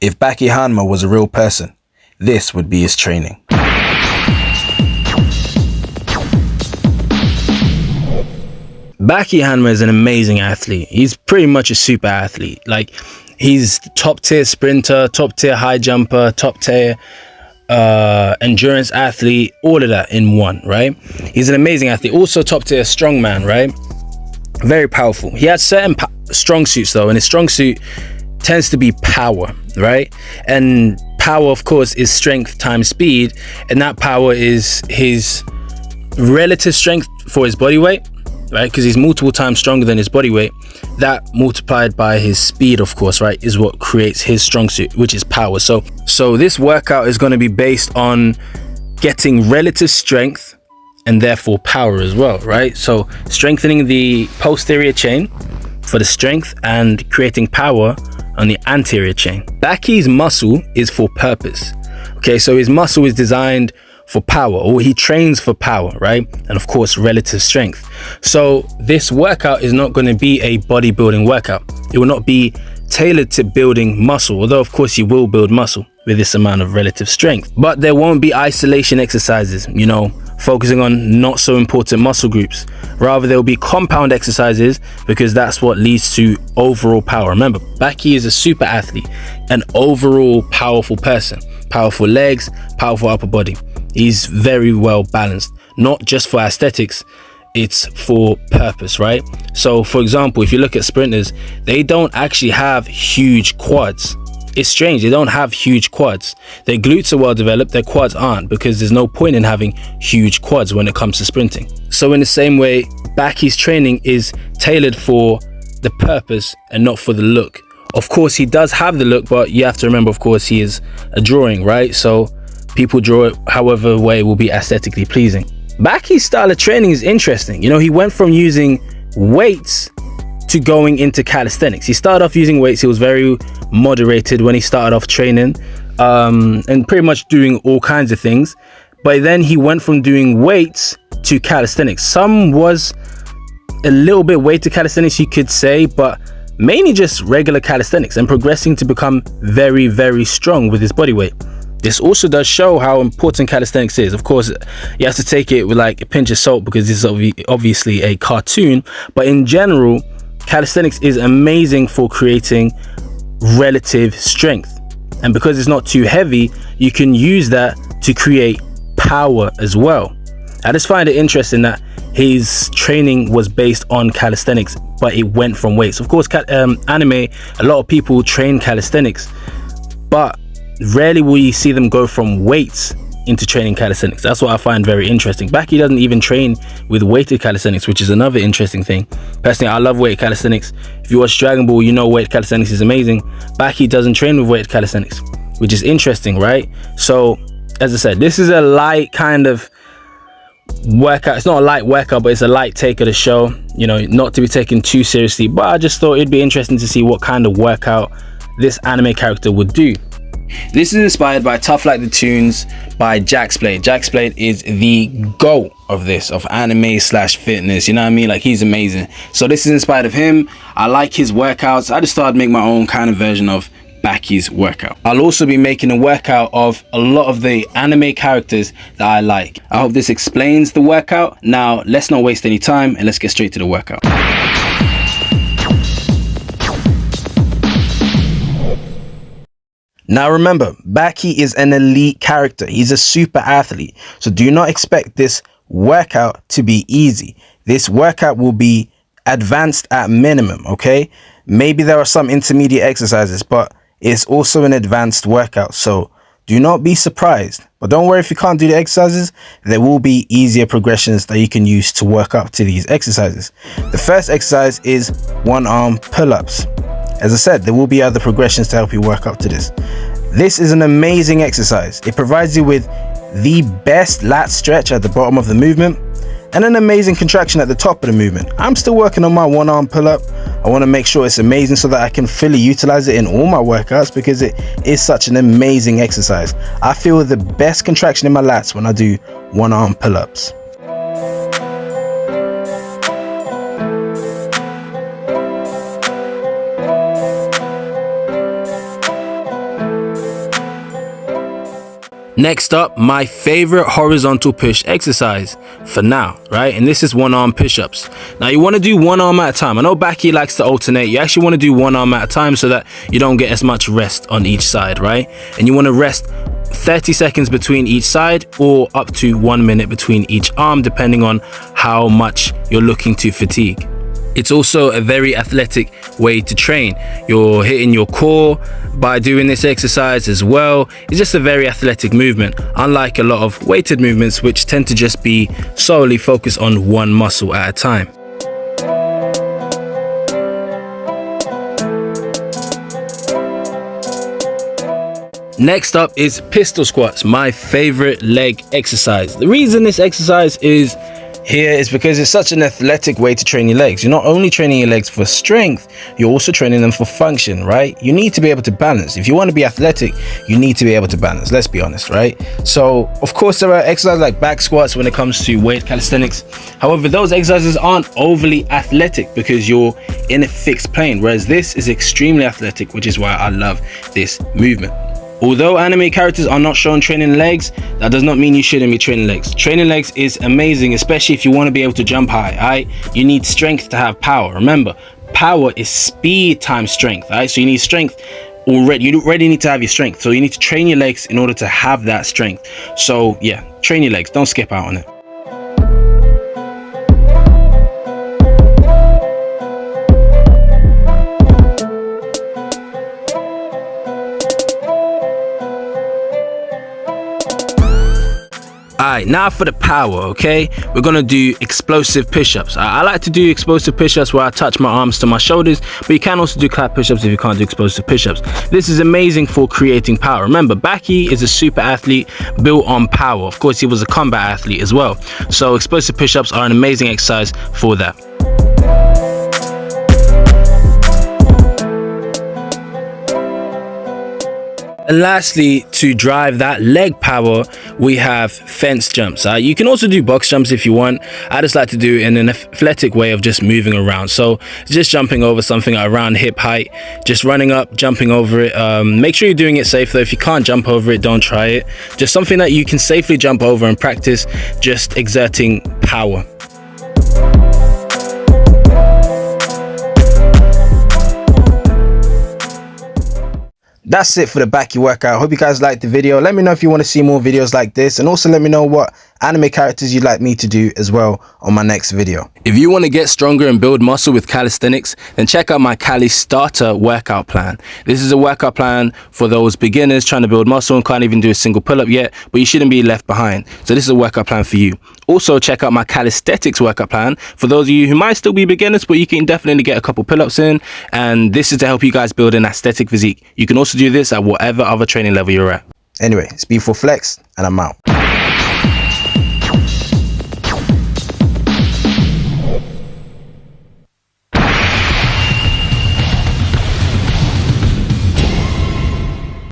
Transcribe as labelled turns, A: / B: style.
A: If Baki Hanma was a real person, this would be his training. Baki Hanma is an amazing athlete. He's pretty much a super athlete. Like, he's top tier sprinter, top tier high jumper, top tier endurance athlete, all of that in one, right? He's an amazing athlete. Also top tier strongman, right? Very powerful. He has certain strong suits though, and his strong suit tends to be power, right? And power, of course, is strength times speed, and that power is his relative strength for his body weight, right? Because he's multiple times stronger than his body weight. That multiplied by his speed, of course, right, is what creates his strong suit, which is power. So this workout is going to be based on getting relative strength and therefore power as well, right? So strengthening the posterior chain for the strength and creating power on the anterior chain. Baki's muscle is for purpose. Okay, so his muscle is designed for power, or he trains for power, right? And of course, relative strength. So this workout is not going to be a bodybuilding workout. It will not be tailored to building muscle, although of course you will build muscle with this amount of relative strength. But there won't be isolation exercises, you know, focusing on not so important muscle groups. Rather, there will be compound exercises, because that's what leads to overall power. Remember, Baki is a super athlete, an overall powerful person. Powerful legs, powerful upper body. He's very well balanced, not just for aesthetics, it's for purpose, right? So for example, if you look at sprinters, they don't actually have huge quads. It's strange, they don't have huge quads. Their glutes are well developed, their quads aren't, because there's no point in having huge quads when it comes to sprinting. So in the same way, Baki's training is tailored for the purpose and not for the look. Of course, he does have the look, but you have to remember, of course, he is a drawing, right? So people draw it however way will be aesthetically pleasing. Baki's style of training is interesting. You know, he went from using weights to going into calisthenics. He started off using weights. He was very moderated when he started off training, and pretty much doing all kinds of things. But then he went from doing weights to calisthenics. Some was a little bit weighted calisthenics, you could say, but mainly just regular calisthenics, and progressing to become very, very strong with his body weight. This also does show how important calisthenics is. Of course, you have to take it with like a pinch of salt, because this is obviously a cartoon, but in general, calisthenics is amazing for creating relative strength. And because it's not too heavy, you can use that to create power as well. I just find it interesting that his training was based on calisthenics, but it went from weights. Of course, anime, a lot of people train calisthenics, but rarely will you see them go from weights into training calisthenics. That's what I find very interesting. Baki doesn't even train with weighted calisthenics, which is another interesting thing. Personally, I love weighted calisthenics. If you watch Dragon Ball, you know weighted calisthenics is amazing. Baki doesn't train with weighted calisthenics, which is interesting, right? So, as I said, this is a light kind of workout. It's not a light workout, but it's a light take of the show, you know, not to be taken too seriously. But I just thought it'd be interesting to see what kind of workout this anime character would do. This is inspired by Tough Like the Tunes by Jax Blade. Jax Blade is the GOAT of this, of anime slash fitness, you know what I mean? Like, he's amazing. So this is inspired of him. I like his workouts. I just thought I'd make my own kind of version of Baki's workout. I'll also be making a workout of a lot of the anime characters that I like. I hope this explains the workout. Now, let's not waste any time and let's get straight to the workout. Now remember, Baki is an elite character. He's a super athlete. So do not expect this workout to be easy. This workout will be advanced at minimum, okay? Maybe there are some intermediate exercises, but it's also an advanced workout. So do not be surprised. But don't worry if you can't do the exercises. There will be easier progressions that you can use to work up to these exercises. The first exercise is one-arm pull-ups. As I said, there will be other progressions to help you work up to this. This is an amazing exercise. It provides you with the best lat stretch at the bottom of the movement and an amazing contraction at the top of the movement. I'm still working on my one-arm pull-up. I want to make sure it's amazing so that I can fully utilize it in all my workouts, because it is such an amazing exercise. I feel the best contraction in my lats when I do one-arm pull-ups. Next up, my favorite horizontal push exercise for now, right? And this is one arm push-ups. Now you want to do one arm at a time. I know Baki likes to alternate. You actually want to do one arm at a time so that you don't get as much rest on each side, right? And you want to rest 30 seconds between each side or up to 1 minute between each arm, depending on how much you're looking to fatigue. It's also a very athletic way to train. You're hitting your core by doing this exercise as well. It's just a very athletic movement, unlike a lot of weighted movements which tend to just be solely focused on one muscle at a time. Next up is pistol squats, my favorite leg exercise. The reason this exercise is here is because it's such an athletic way to train your legs. You're not only training your legs for strength, you're also training them for function, right? You need to be able to balance. If you want to be athletic, you need to be able to balance, let's be honest, right? So of course there are exercises like back squats when it comes to weight calisthenics. However, those exercises aren't overly athletic because you're in a fixed plane, whereas this is extremely athletic, which is why I love this movement. Although anime characters are not shown training legs, that does not mean you shouldn't be training legs. Training legs is amazing, especially if you want to be able to jump high, right? You need strength to have power. Remember, power is speed times strength, right? So you need strength already. You already need to have your strength. So you need to train your legs in order to have that strength. So yeah, train your legs. Don't skip out on it. Alright, now for the power, okay? We're gonna do explosive push-ups. I like to do explosive push-ups where I touch my arms to my shoulders, but you can also do clap push-ups if you can't do explosive push-ups. This is amazing for creating power. Remember, Baki is a super athlete built on power. Of course, he was a combat athlete as well. So explosive push-ups are an amazing exercise for that. And lastly, to drive that leg power, we have fence jumps. You can also do box jumps if you want. I just like to do it in an athletic way of just moving around. So just jumping over something around hip height, just running up, jumping over it. Make sure you're doing it safe though. If you can't jump over it, don't try it. Just something that you can safely jump over and practice just exerting power. That's it for the Baki workout. I hope you guys liked the video. Let me know if you want to see more videos like this, and also let me know what anime characters you'd like me to do as well on my next video. If you want to get stronger and build muscle with calisthenics, then check out my Cali starter workout plan. This is a workout plan for those beginners trying to build muscle and can't even do a single pull-up yet, but you shouldn't be left behind. So this is a workout plan for you. Also check out my calisthenics workout plan for those of you who might still be beginners, but you can definitely get a couple pull-ups in, and this is to help you guys build an aesthetic physique. You can also do this at whatever other training level you're at. Anyway, it's Be4Flex, and I'm out.